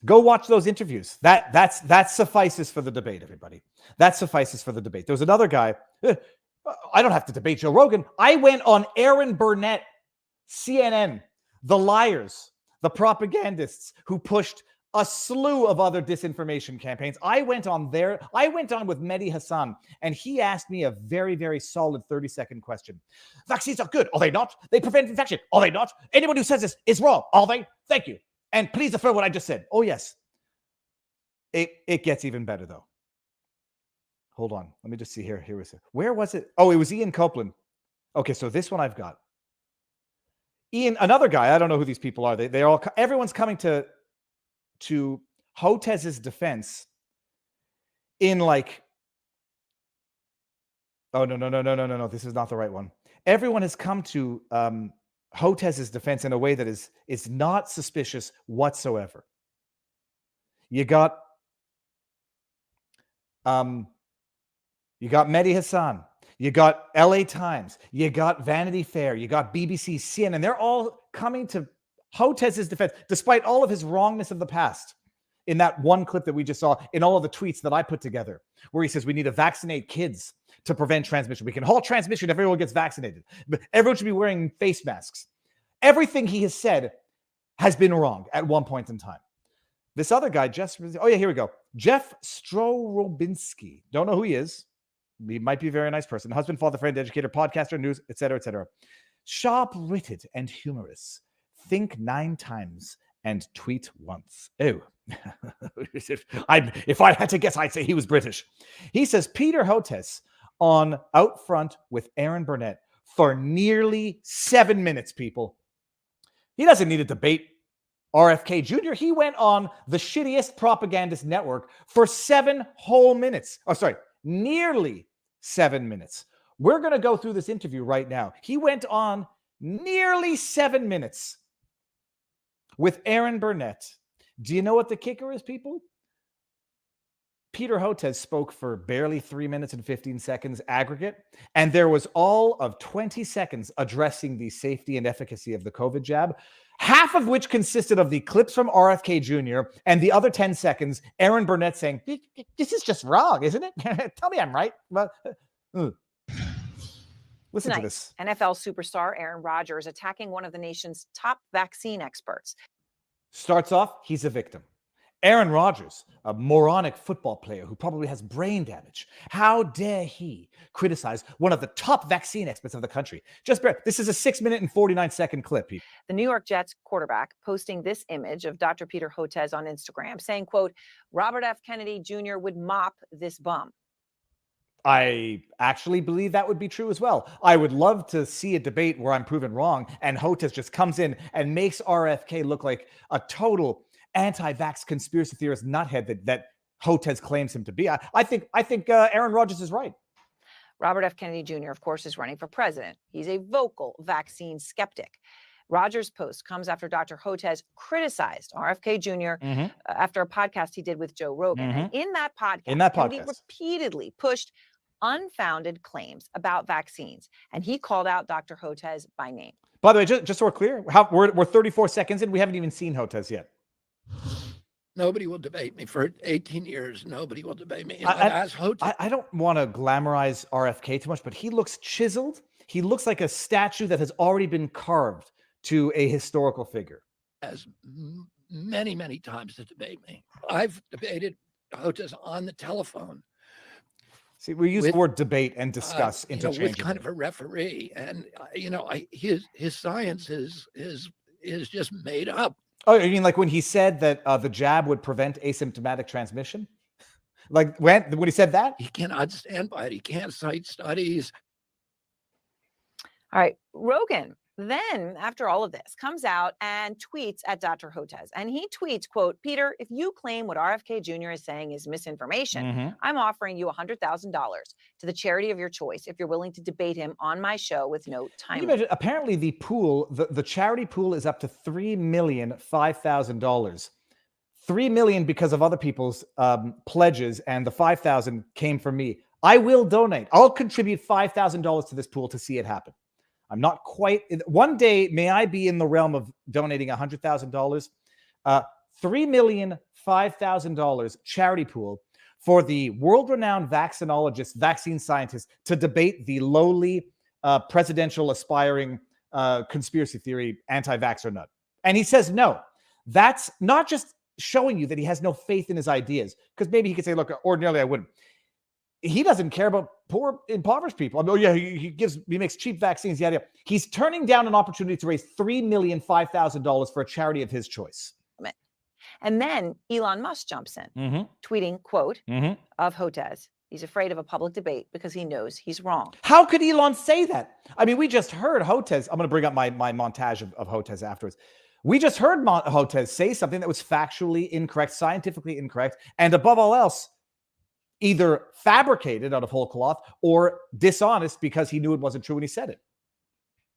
Go watch those interviews. That suffices for the debate, everybody. That suffices for the debate. There was another guy. I don't have to debate Joe Rogan. I went on Aaron Burnett, CNN, the liars, the propagandists who pushed a slew of other disinformation campaigns. I went on with Mehdi Hassan, and he asked me a very, very solid 30-second question. Vaccines are good. Are they not? They prevent infection. Are they not? Anyone who says this is wrong. Are they? Thank you. And please affirm what I just said. Oh, yes. It gets even better, though. Hold on. Let me just see here. Here was it. Where was it? Oh, it was Ian Copeland. Okay, so this one I've got. Ian, another guy. I don't know who these people are. Everyone's coming to Hotez's defense in like, oh, no. This is not the right one. Everyone has come to Hotez's defense in a way that is not suspicious whatsoever. You got Mehdi Hassan, you got LA Times, you got Vanity Fair, you got BBC, CNN. They're all coming to Hotez's defense, despite all of his wrongness of the past. In that one clip that we just saw, in all of the tweets that I put together, where he says we need to vaccinate kids to prevent transmission. We can halt transmission if everyone gets vaccinated. But everyone should be wearing face masks. Everything he has said has been wrong at one point in time. This other guy, here we go. Jeff Strorobinski. Don't know who he is. He might be a very nice person. Husband, father, friend, educator, podcaster, news, etc., etc. Sharp-witted and humorous. Think 9 times and tweet once. Oh. If I had to guess, I'd say he was British. He says Peter Hotez on Out Front with Aaron Burnett for nearly 7 minutes, people. He doesn't need a debate. RFK Jr., he went on the shittiest propagandist network for 7 whole minutes. Oh, sorry, nearly 7 minutes. We're going to go through this interview right now. He went on nearly 7 minutes with Aaron Burnett. Do you know what the kicker is, people? Peter Hotez spoke for barely 3 minutes and 15 seconds aggregate, and there was all of 20 seconds addressing the safety and efficacy of the COVID jab, half of which consisted of the clips from RFK Jr., and the other 10 seconds, Aaron Burnett saying, this is just wrong, isn't it? Tell me I'm right. Listen to this. NFL superstar Aaron Rodgers attacking one of the nation's top vaccine experts. Starts off, he's a victim. Aaron Rodgers, a moronic football player who probably has brain damage. How dare he criticize one of the top vaccine experts of the country? This is a 6 minute and 49-second clip. The New York Jets quarterback posting this image of Dr. Peter Hotez on Instagram saying, quote, Robert F. Kennedy Jr. would mop this bum. I actually believe that would be true as well. I would love to see a debate where I'm proven wrong and Hotez just comes in and makes RFK look like a total anti-vax conspiracy theorist nuthead that Hotez claims him to be. I think Aaron Rodgers is right. Robert F. Kennedy Jr., of course, is running for president. He's a vocal vaccine skeptic. Rodgers' post comes after Dr. Hotez criticized RFK Jr. After a podcast he did with Joe Rogan. And in that podcast, Kennedy repeatedly pushed unfounded claims about vaccines, and he called out Dr. Hotez by name. By the way, just so we're clear, we're 34 seconds in. We haven't even seen Hotez yet. Nobody will debate me for 18 years. Nobody will debate me. I don't want to glamorize RFK too much, but he looks chiseled. He looks like a statue that has already been carved to a historical figure. As many, many times to debate me. I've debated Hotez on the telephone. See, we use the word debate and discuss interchangeably. With kind of a referee, and his science is just made up. Oh, you mean like when he said that the jab would prevent asymptomatic transmission? Like when he said that? He cannot stand by it. He can't cite studies. All right, Rogan then, after all of this, comes out and tweets at Dr. Hotez. And he tweets, quote, Peter, if you claim what RFK Jr. is saying is misinformation, I'm offering you $100,000 to the charity of your choice if you're willing to debate him on my show with no time limit. Apparently the pool, the charity pool is up to $3,005,000. $3 million because of other people's pledges, and the $5,000 came from me. I will donate. I'll contribute $5,000 to this pool to see it happen. I'm not quite. One day, may I be in the realm of donating $100,000, $3,005,000 charity pool for the world-renowned vaccinologist, vaccine scientist to debate the lowly presidential aspiring conspiracy theory anti-vaxxer nut. And he says no. That's not just showing you that he has no faith in his ideas. Because maybe he could say, look, ordinarily I wouldn't. He doesn't care about poor, impoverished people. I mean, oh yeah, he makes cheap vaccines. Yeah. He's turning down an opportunity to raise $3,005,000 for a charity of his choice. And then Elon Musk jumps in, tweeting, quote, of Hotez. He's afraid of a public debate because he knows he's wrong. How could Elon say that? I mean, we just heard Hotez. I'm going to bring up my montage of Hotez afterwards. We just heard Hotez say something that was factually incorrect, scientifically incorrect, and above all else, either fabricated out of whole cloth or dishonest because he knew it wasn't true when he said it.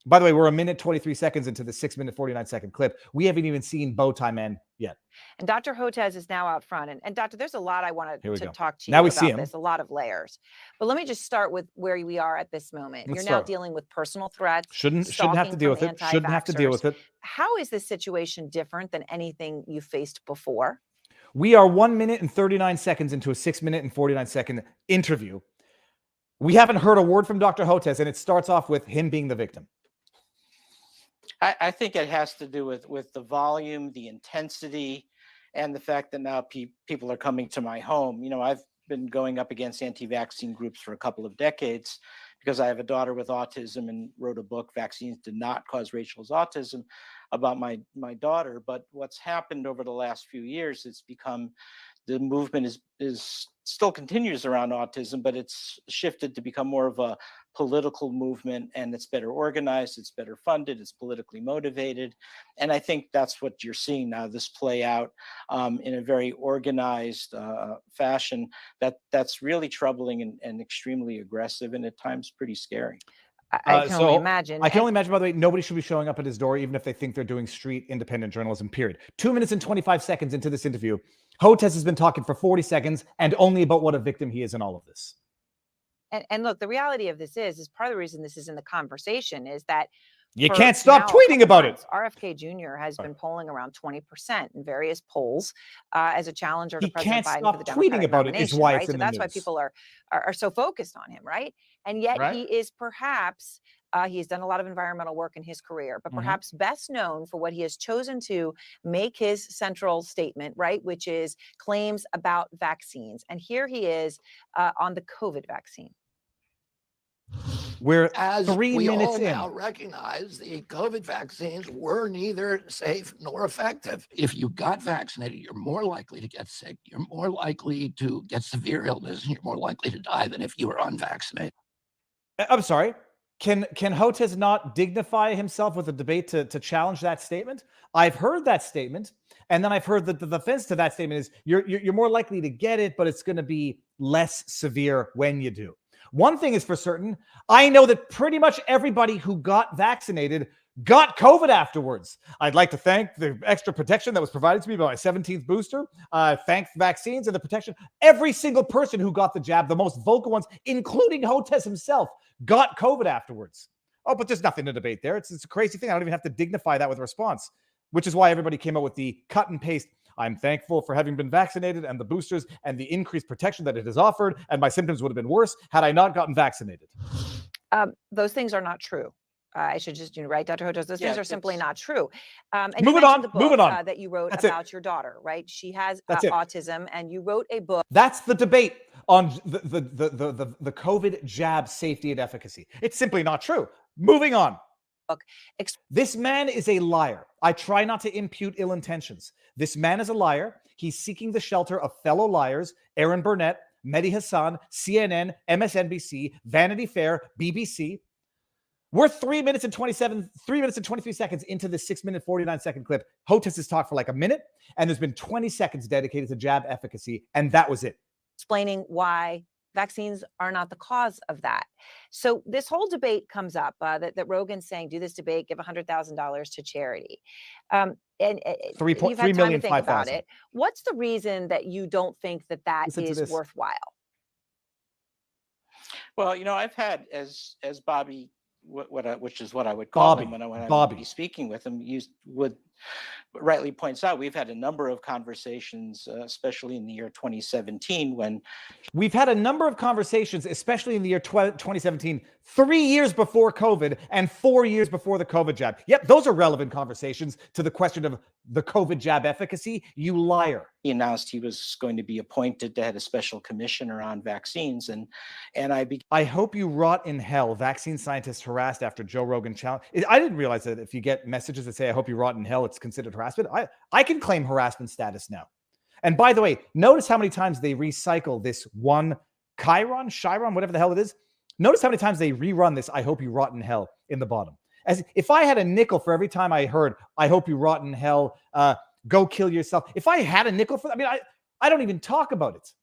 By the way, we're a minute 23 seconds into the 6-minute 49-second clip. We haven't even seen Bowtie Man yet. And Dr. Hotez is now out front. And Doctor, there's a lot I want to talk to you now we about see him. this, a lot of layers. But let me just start with where we are at this moment. You're now dealing with personal threats. Shouldn't have to deal with it. Shouldn't have to deal with it. How is this situation different than anything you faced before? We are 1 minute and 39 seconds into a 6-minute and 49-second interview. We haven't heard a word from Dr. Hotez, and it starts off with him being the victim. I think it has to do with the volume, the intensity, and the fact that now people are coming to my home. You know, I've been going up against anti-vaccine groups for a couple of decades because I have a daughter with autism and wrote a book, Vaccines Did Not Cause Rachel's Autism, about my daughter. But what's happened over the last few years, it's become the movement is still continues around autism, but it's shifted to become more of a political movement, and it's better organized, it's better funded, it's politically motivated. And I think that's what you're seeing now, this play out in a very organized fashion that's really troubling and extremely aggressive, and at times pretty scary. I can only imagine. I can only imagine, by the way, nobody should be showing up at his door, even if they think they're doing street independent journalism, period. 2 minutes and 25 seconds into this interview, Hotez has been talking for 40 seconds and only about what a victim he is in all of this. And look, the reality of this is part of the reason this is in the conversation is that you can't stop tweeting about it. RFK Jr. has been polling around 20% in various polls as a challenger to President Biden for the Democratic tweeting about it is why it's in the that's news. why people are so focused on him, right? And yet he is perhaps he has done a lot of environmental work in his career, but perhaps best known for what he has chosen to make his central statement, right, which is claims about vaccines. And here he is on the COVID vaccine. We're As 3 we minutes all in. now recognize, the COVID vaccines were neither safe nor effective. If you got vaccinated, you're more likely to get sick. You're more likely to get severe illness, and you're more likely to die than if you were unvaccinated. I'm sorry. Can Hotez not dignify himself with a debate to challenge that statement? I've heard that statement, and then I've heard that the defense to that statement is you're more likely to get it, but it's going to be less severe when you do. One thing is for certain, I know that pretty much everybody who got vaccinated got COVID afterwards. I'd like to thank the extra protection that was provided to me by my 17th booster. Thank vaccines and the protection. Every single person who got the jab, the most vocal ones, including Hotez himself, got COVID afterwards. Oh, but there's nothing to debate there. It's a crazy thing. I don't even have to dignify that with a response, which is why everybody came out with the cut and paste. I'm thankful for having been vaccinated and the boosters and the increased protection that it has offered, and my symptoms would have been worse had I not gotten vaccinated. Those things are not true. I should just, right, Dr. Hotez, those things are simply not true. And moving on, the book, that you wrote about your daughter, right? She has autism, and you wrote a book. That's the debate on the COVID jab safety and efficacy. It's simply not true. Moving on. This man is a liar. I try not to impute ill intentions. This man is a liar. He's seeking the shelter of fellow liars, Aaron Burnett, Mehdi Hassan, CNN, MSNBC, Vanity Fair, BBC. We're 3 minutes and 23 seconds into the 6-minute, 49-second clip. Hotez has talked for like a minute, and there's been 20 seconds dedicated to jab efficacy, and that was it. Explaining why vaccines are not the cause of that. So this whole debate comes up that Rogan's saying, do this debate, give $100,000 to charity. And you've had time to think about it. What's the reason that you don't think that is worthwhile? Well, you know, I've had, as Bobby, which is what I would call him when I would be speaking with him, would rightly points out, we've had a number of conversations, especially in the year 2017, when we've had a number of conversations, especially in the year 2017, 3 years before COVID and 4 years before the COVID jab. Yep, those are relevant conversations to the question of the COVID jab efficacy. You liar. he announced he was going to be appointed to head a special commissioner on vaccines, and I hope you rot in hell. Vaccine scientists harassed after Joe Rogan challenge. I didn't realize that if you get messages that say "I hope you rot in hell," it's considered harassment. I can claim harassment status now. And by the way, notice how many times they recycle this one Chiron, whatever the hell it is. Notice how many times they rerun this "I hope you rot in hell" in the bottom. As if I had a nickel for every time I heard "I hope you rot in hell," go kill yourself. If I had a nickel for, I don't even talk about it.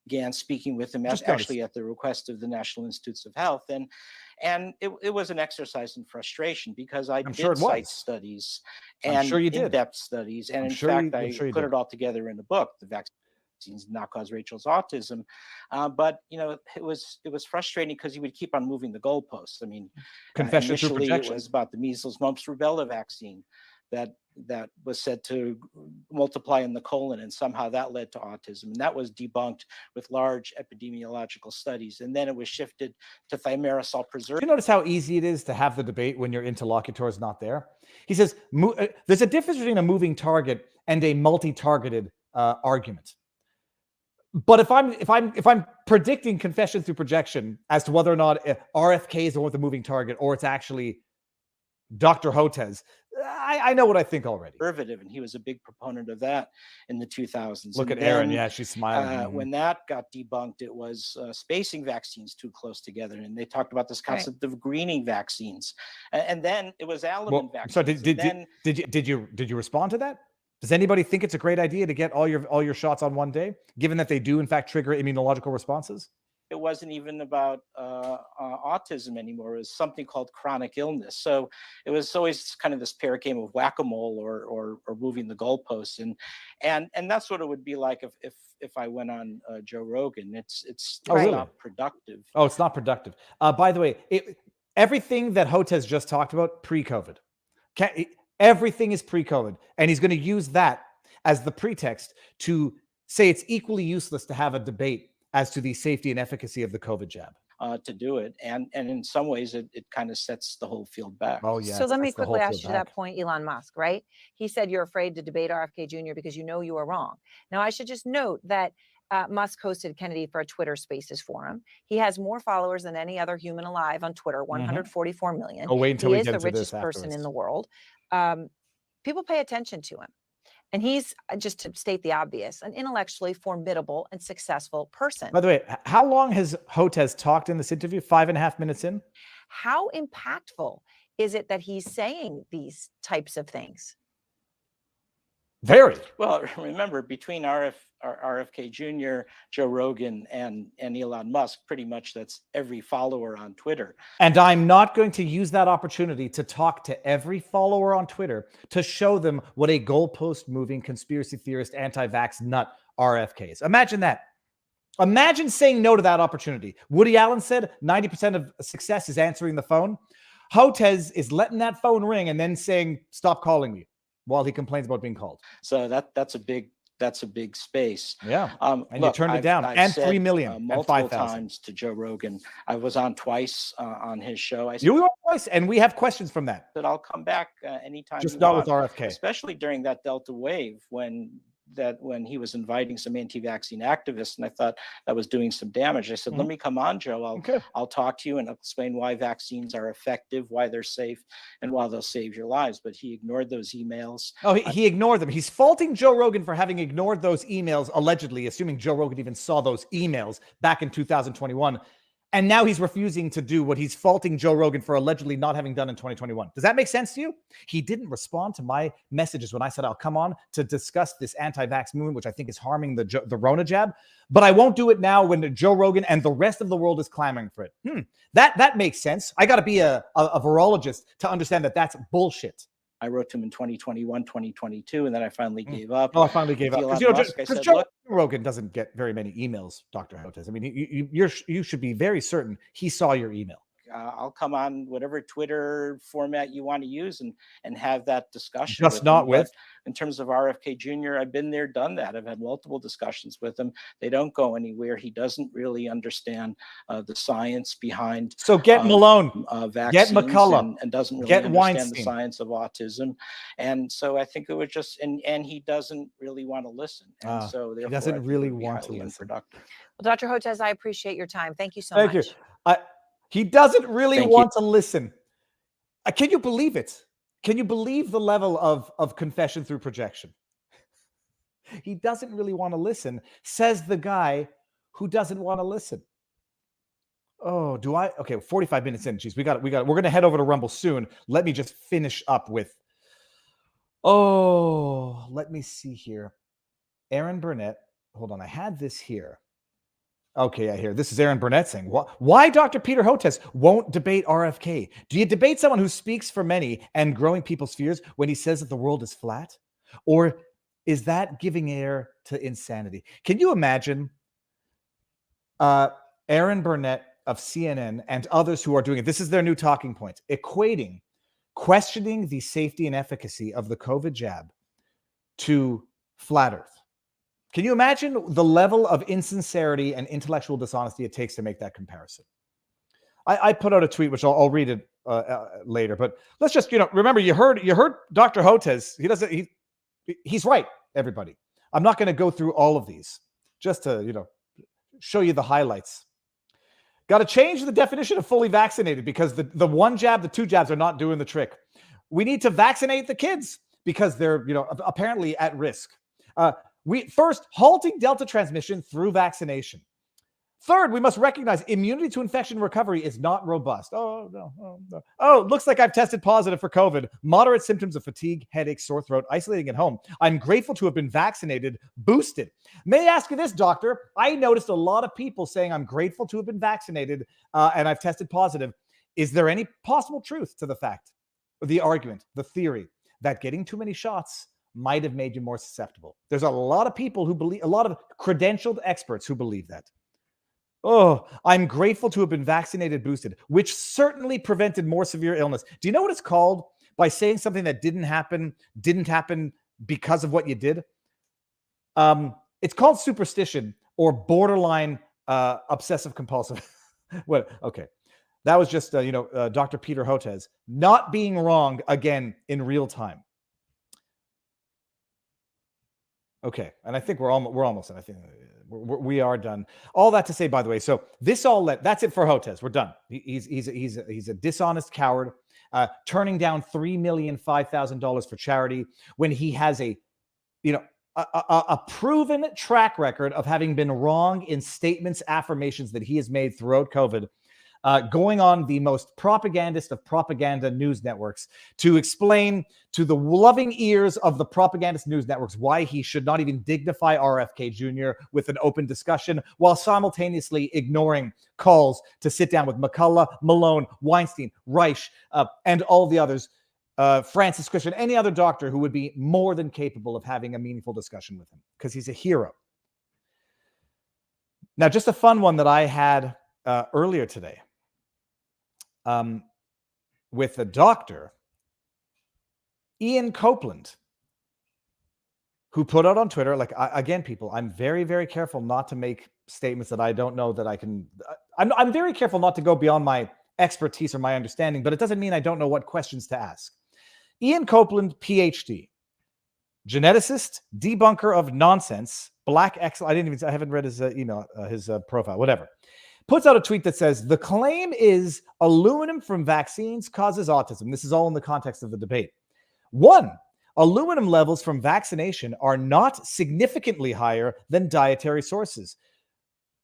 began speaking with him actually at the request of the National Institutes of Health, and it was an exercise in frustration because I did cite studies and in-depth studies, and in fact I put it all together in the book, The Vaccines Did Not Cause Rachel's Autism. But it was frustrating because he would keep on moving the goalposts. I mean, initially it was about the measles, mumps, rubella vaccine that was said to multiply in the colon, and somehow that led to autism. And that was debunked with large epidemiological studies. And then it was shifted to thimerosal preservative. You notice how easy it is to have the debate when your interlocutor is not there? He says, there's a difference between a moving target and a multi-targeted argument. But if I'm predicting confession through projection as to whether or not RFK is the one with the moving target or it's actually Dr. Hotez, I know what I think already. And he was a big proponent of that in the 2000s. Look at Erin. Yeah, she's smiling. When that got debunked, it was spacing vaccines too close together. And they talked about this concept of greening vaccines. And then it was aluminum vaccines. So did you respond to that? Does anybody think it's a great idea to get all your shots on one day, given that they do in fact trigger immunological responses? It wasn't even about autism anymore. It was something called chronic illness. So it was always kind of this pair game of whack-a-mole or moving the goalposts. And that's what it would be like if I went on Joe Rogan. It's not productive. Oh, it's not productive. By the way, everything that Hotez just talked about pre-COVID, everything is pre-COVID, and he's going to use that as the pretext to say it's equally useless to have a debate as to the safety and efficacy of the COVID jab. To do it. And in some ways, it kind of sets the whole field back. Oh, yeah. So let me quickly ask you to that point, Elon Musk, right? He said you're afraid to debate RFK Jr. because you know you are wrong. Now, I should just note that Musk hosted Kennedy for a Twitter Spaces forum. He has more followers than any other human alive on Twitter, 144 million. Oh, wait until he is the richest person in the world. People pay attention to him. And he's, just to state the obvious, an intellectually formidable and successful person. By the way, how long has Hotez talked in this interview? 5.5 minutes in? How impactful is it that he's saying these types of things? Very. Well, remember, between RFK Jr., Joe Rogan, and Elon Musk, pretty much that's every follower on Twitter. And I'm not going to use that opportunity to talk to every follower on Twitter to show them what a goalpost moving conspiracy theorist, anti-vax nut RFK is. Imagine that. Imagine saying no to that opportunity. Woody Allen said 90% of success is answering the phone. Hotez is letting that phone ring and then saying, "Stop calling me," while he complains about being called. So that's a big space. Yeah. And look, you turned it down. I've 3 million multiple and 5,000 times to Joe Rogan. I was on twice on his show. You were on twice, and we have questions from that. But I'll come back anytime. Just not with RFK. Especially during that Delta wave when he was inviting some anti-vaccine activists, and I thought that was doing some damage. I said, let me come on, Joe. I'll talk to you and explain why vaccines are effective, why they're safe, and why they'll save your lives. But he ignored those emails. Oh, he ignored them. He's faulting Joe Rogan for having ignored those emails, allegedly, assuming Joe Rogan even saw those emails back in 2021. And now he's refusing to do what he's faulting Joe Rogan for allegedly not having done in 2021. Does that make sense to you? He didn't respond to my messages when I said I'll come on to discuss this anti-vax movement, which I think is harming the Rona jab. But I won't do it now when Joe Rogan and the rest of the world is clamoring for it. That makes sense. I got to be a virologist to understand that that's bullshit. I wrote to him in 2021, 2022, and then I finally gave up. Oh, I finally gave up. Because Joe Rogan doesn't get very many emails, Dr. Hotez. I mean, you should be very certain he saw your email. I'll come on whatever Twitter format you want to use and have that discussion. Just not with. But in terms of RFK Jr., I've been there, done that. I've had multiple discussions with him. They don't go anywhere. He doesn't really understand the science behind. So get Malone, vaccines, get McCullough, and doesn't really get understand Weinstein. the science of autism. And so I think it was just, and he doesn't really want to listen. And so he therefore, doesn't I think really it would be want to highly listen. unproductive. Well, Dr. Hotez, I appreciate your time. Thank you so Thank much. you. He doesn't really Thank want to listen. Can you believe it? Can you believe the level of confession through projection? He doesn't really want to listen, says the guy who doesn't want to listen. Oh, do I? Okay, 45 minutes in. Geez, we're going to head over to Rumble soon. Let me just finish up with, let me see here. Aaron Burnett. Hold on, I had this here. Okay, I hear. This is Aaron Burnett saying, why Dr. Peter Hotez won't debate RFK? Do you debate someone who speaks for many and growing people's fears when he says that the world is flat? Or is that giving air to insanity? Can you imagine Aaron Burnett of CNN and others who are doing it? This is their new talking point, questioning the safety and efficacy of the COVID jab to flat Earth. Can you imagine the level of insincerity and intellectual dishonesty it takes to make that comparison? I put out a tweet, which I'll read it later, but let's just, remember, you heard Dr. Hotez. He's right, everybody. I'm not going to go through all of these, just to, show you the highlights. Got to change the definition of fully vaccinated because the one jab, the two jabs are not doing the trick. We need to vaccinate the kids because they're, apparently at risk. First, halting Delta transmission through vaccination. Third, we must recognize immunity to infection recovery is not robust. Oh, looks like I've tested positive for COVID. Moderate symptoms of fatigue, headache, sore throat, isolating at home. I'm grateful to have been vaccinated, boosted. May I ask you this, doctor? I noticed a lot of people saying I'm grateful to have been vaccinated and I've tested positive. Is there any possible truth to the fact, the argument, the theory that getting too many shots might have made you more susceptible? There's a lot of people who believe, a lot of credentialed experts who believe that. Oh, I'm grateful to have been vaccinated, boosted, which certainly prevented more severe illness. Do you know what it's called by saying something that didn't happen because of what you did? It's called superstition or borderline obsessive compulsive. What? Okay. That was just, Dr. Peter Hotez not being wrong again in real time. Okay, and I think we're almost done. I think we are done. All that to say, by the way, so that's it for Hotez. We're done. He's a dishonest coward, turning down $3,005,000 for charity when he has a proven track record of having been wrong in statements, affirmations that he has made throughout COVID. Going on the most propagandist of propaganda news networks to explain to the loving ears of the propagandist news networks why he should not even dignify RFK Jr. with an open discussion, while simultaneously ignoring calls to sit down with McCullough, Malone, Weinstein, Reich, and all the others, Francis Christian, any other doctor who would be more than capable of having a meaningful discussion with him, because he's a hero. Now, just a fun one that I had earlier today. With a doctor, Ian Copeland, who put out on Twitter, again, people, I'm very, very careful not to make statements that I don't know that I can. I'm very careful not to go beyond my expertise or my understanding, but it doesn't mean I don't know what questions to ask. Ian Copeland, PhD, geneticist, debunker of nonsense, black excellent. I haven't read his email, his profile, whatever. Puts out a tweet that says, the claim is aluminum from vaccines causes autism. This is all in the context of the debate. 1, aluminum levels from vaccination are not significantly higher than dietary sources.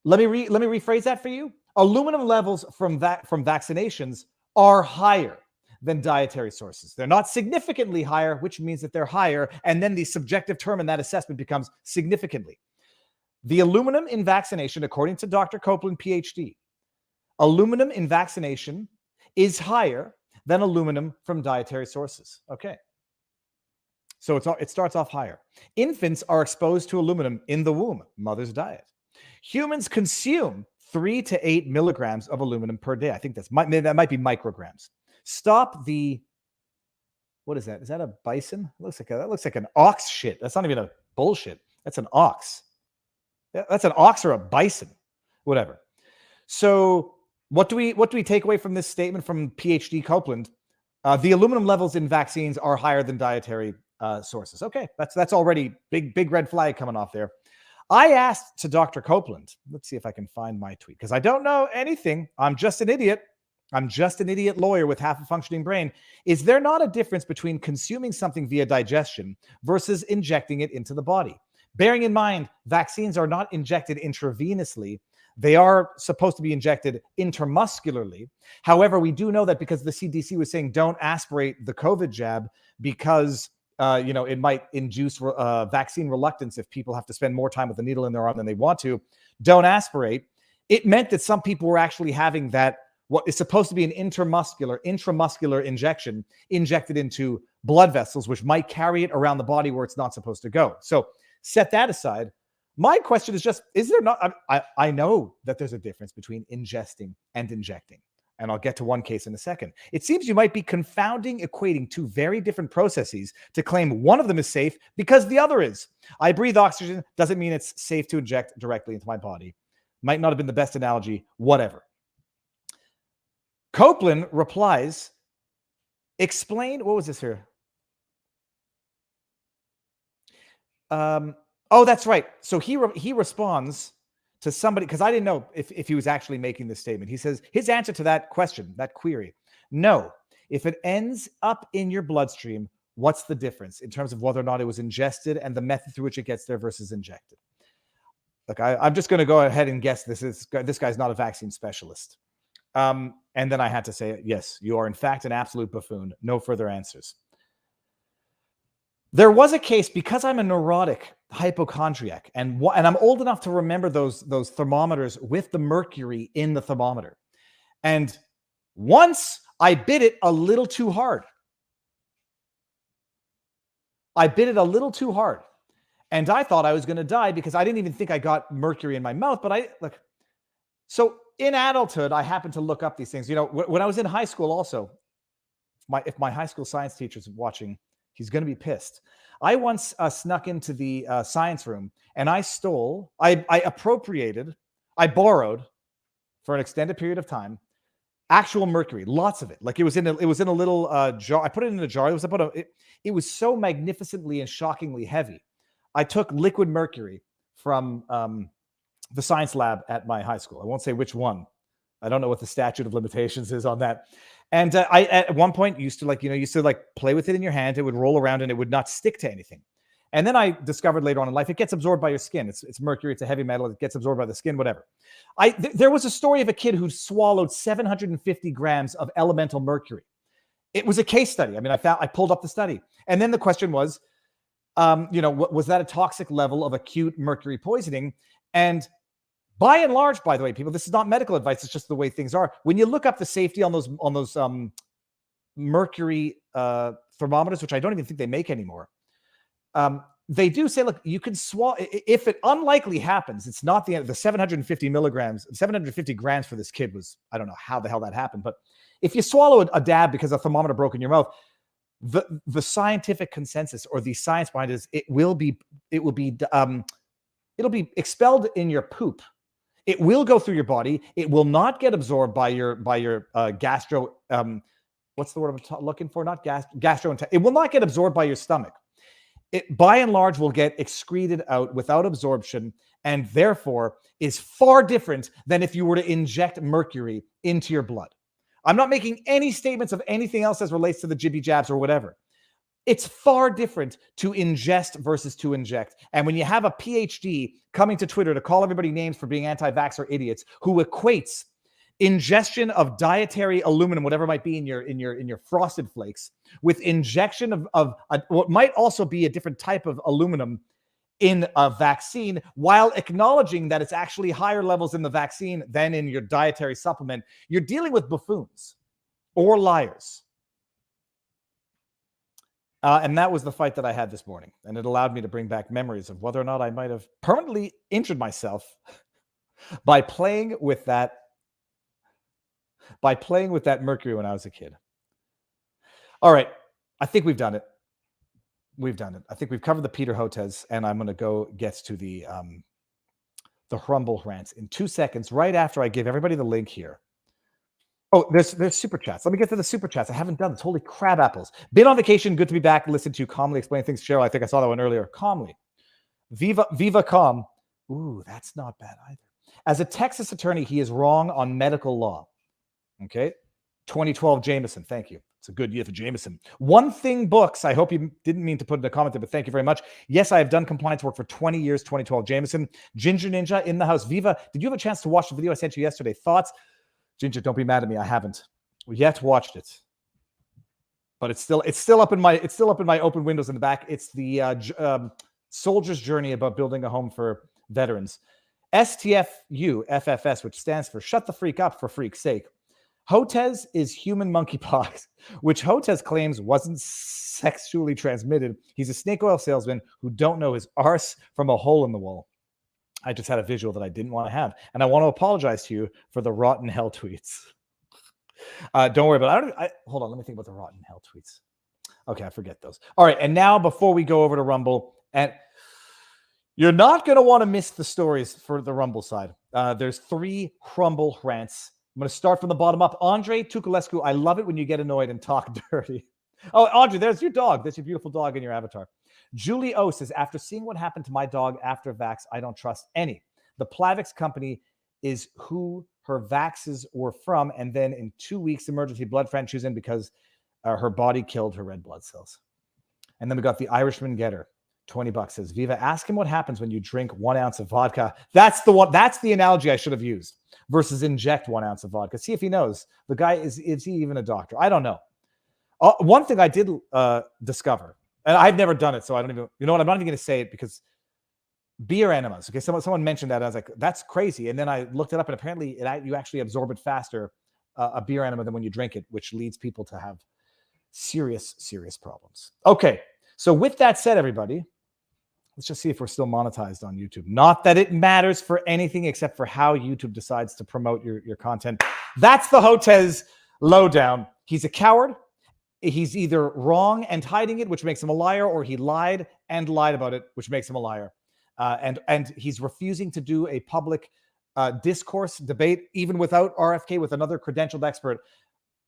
Let me rephrase that for you. Aluminum levels from vaccinations are higher than dietary sources. They're not significantly higher, which means that they're higher. And then the subjective term in that assessment becomes significantly. The aluminum in vaccination, according to Dr. Copeland, PhD, aluminum in vaccination is higher than aluminum from dietary sources. Okay. So it starts off higher. Infants are exposed to aluminum in the womb, mother's diet. Humans consume 3 to 8 milligrams of aluminum per day. I think that might be micrograms. Stop the, what is that? Is that a bison? That looks like an ox shit. That's not even a bullshit. That's an ox. That's an ox or a bison, whatever. So what do we take away from this statement from PhD Copeland? The aluminum levels in vaccines are higher than dietary sources. Okay, that's already big red flag coming off there. I asked to Dr. Copeland, let's see if I can find my tweet, because I don't know anything. I'm just an idiot. I'm just an idiot lawyer with half a functioning brain. Is there not a difference between consuming something via digestion versus injecting it into the body? Bearing in mind, vaccines are not injected intravenously. They are supposed to be injected intramuscularly. However, we do know that because the CDC was saying don't aspirate the COVID jab because it might induce vaccine reluctance if people have to spend more time with the needle in their arm than they want to. Don't aspirate. It meant that some people were actually having that, what is supposed to be an intramuscular injection injected into blood vessels, which might carry it around the body where it's not supposed to go. So set that aside. My question is just, is there not, I know that there's a difference between ingesting and injecting, and I'll get to one case in a second. It seems you might be equating two very different processes to claim one of them is safe because the other is. I breathe oxygen, doesn't mean it's safe to inject directly into my body. Might not have been the best analogy, whatever. Copeland replies, explain, what was this here? Oh, that's right. So he responds to somebody, because I didn't know if he was actually making this statement. He says his answer to that question, that query, no. If it ends up in your bloodstream, what's the difference in terms of whether or not it was ingested and the method through which it gets there versus injected? Look, I'm just going to go ahead and guess this guy's not a vaccine specialist. And then I had to say, yes, you are in fact an absolute buffoon. No further answers. There was a case, because I'm a neurotic hypochondriac, and I'm old enough to remember those thermometers with the mercury in the thermometer. And once I bit it a little too hard. And I thought I was going to die because I didn't even think I got mercury in my mouth. But so in adulthood, I happened to look up these things. When I was in high school also, if my high school science teacher's watching, he's going to be pissed. I once snuck into the science room and I borrowed for an extended period of time, actual mercury, lots of it. Like it was in a little jar. I put it in a jar. It was so magnificently and shockingly heavy. I took liquid mercury from the science lab at my high school. I won't say which one. I don't know what the statute of limitations is on that. And I, at one point, used to play with it in your hand. It would roll around and it would not stick to anything. And then I discovered later on in life, it gets absorbed by your skin. It's mercury. It's a heavy metal. It gets absorbed by the skin, whatever. There was a story of a kid who swallowed 750 grams of elemental mercury. It was a case study. I mean, I pulled up the study. And then the question was, was that a toxic level of acute mercury poisoning? And by and large, by the way, people, this is not medical advice. It's just the way things are. When you look up the safety on those mercury thermometers, which I don't even think they make anymore, they do say, look, you can swallow. If it unlikely happens, it's not the 750 grams for this kid was, I don't know how the hell that happened, but if you swallow a dab because a thermometer broke in your mouth, the scientific consensus or the science behind it is it'll be expelled in your poop. It will go through your body. It will not get absorbed by your gastro. What's the word I'm looking for? Not gastro. It will not get absorbed by your stomach. It, by and large, will get excreted out without absorption, and therefore is far different than if you were to inject mercury into your blood. I'm not making any statements of anything else as relates to the jibby jabs or whatever. It's far different to ingest versus to inject. And when you have a PhD coming to Twitter to call everybody names for being anti-vaxxer idiots who equates ingestion of dietary aluminum, whatever it might be in your frosted flakes, with injection of what might also be a different type of aluminum in a vaccine, while acknowledging that it's actually higher levels in the vaccine than in your dietary supplement, you're dealing with buffoons or liars. And that was the fight that I had this morning. And it allowed me to bring back memories of whether or not I might have permanently injured myself by playing with that mercury when I was a kid. All right. I think we've done it. I think we've covered the Peter Hotez, and I'm going to go get to the Rumble rants in 2 seconds, right after I give everybody the link here. Oh, there's super chats. Let me get to the super chats. I haven't done this. Holy crab apples. Been on vacation. Good to be back. Listen to Calmly Explain Things. Cheryl, I think I saw that one earlier. Calmly. Viva Calm. Ooh, that's not bad either. As a Texas attorney, he is wrong on medical law. Okay. 2012 Jameson. Thank you. It's a good year for Jameson. One Thing Books. I hope you didn't mean to put in a comment there, but thank you very much. Yes, I have done compliance work for 20 years. 2012 Jameson. Ginger Ninja in the house. Viva, did you have a chance to watch the video I sent you yesterday? Thoughts? Ginger, don't be mad at me. I haven't yet watched it, but it's still up in my open windows in the back. It's the soldier's journey about building a home for veterans. STFU FFS, which stands for Shut the Freak Up for Freak's Sake. Hotez is human monkeypox, which Hotez claims wasn't sexually transmitted. He's a snake oil salesman who don't know his arse from a hole in the wall. I just had a visual that I didn't want to have. And I want to apologize to you for the rotten hell tweets. Don't worry about it. Hold on. Let me think about the rotten hell tweets. Okay, I forget those. All right. And now before we go over to Rumble, and you're not going to want to miss the stories for the Rumble side. There's 3 Rumble rants. I'm going to start from the bottom up. Andre Tukulescu, I love it when you get annoyed and talk dirty. Oh, Andre, there's your dog. There's your beautiful dog in your avatar. Julie O says, after seeing what happened to my dog after vax, I don't trust any. The Plavix company is who her vaxes were from. And then in 2 weeks, emergency blood transfusion because her body killed her red blood cells. And then we got the Irishman Getter. $20 says, Viva, ask him what happens when you drink 1 ounce of vodka. That's the analogy I should have used versus inject 1 ounce of vodka. See if he knows. The guy, is he even a doctor? I don't know. One thing I did discover, and I've never done it, so I don't even, you know what, I'm not even going to say it because beer enemas. Okay, someone mentioned that. I was like, that's crazy. And then I looked it up, and apparently you actually absorb it faster, a beer enema, than when you drink it, which leads people to have serious, serious problems. Okay, so with that said, everybody, let's just see if we're still monetized on YouTube. Not that it matters for anything except for how YouTube decides to promote your content. That's the Hotez lowdown. He's a coward. He's either wrong and hiding it, which makes him a liar, or he lied and lied about it, which makes him a liar. And he's refusing to do a public discourse debate, even without RFK, with another credentialed expert.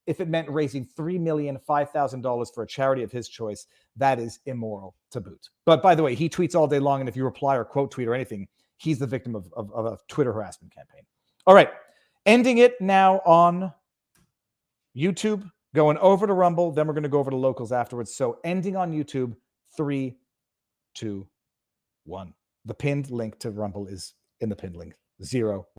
If it meant raising $3,005,000 for a charity of his choice, that is immoral to boot. But by the way, he tweets all day long, and if you reply or quote tweet or anything, he's the victim of a Twitter harassment campaign. All right, ending it now on YouTube, going over to Rumble, then we're going to go over to locals afterwards. So ending on YouTube, 3, 2, 1. The pinned link to Rumble is in the pinned link. 0.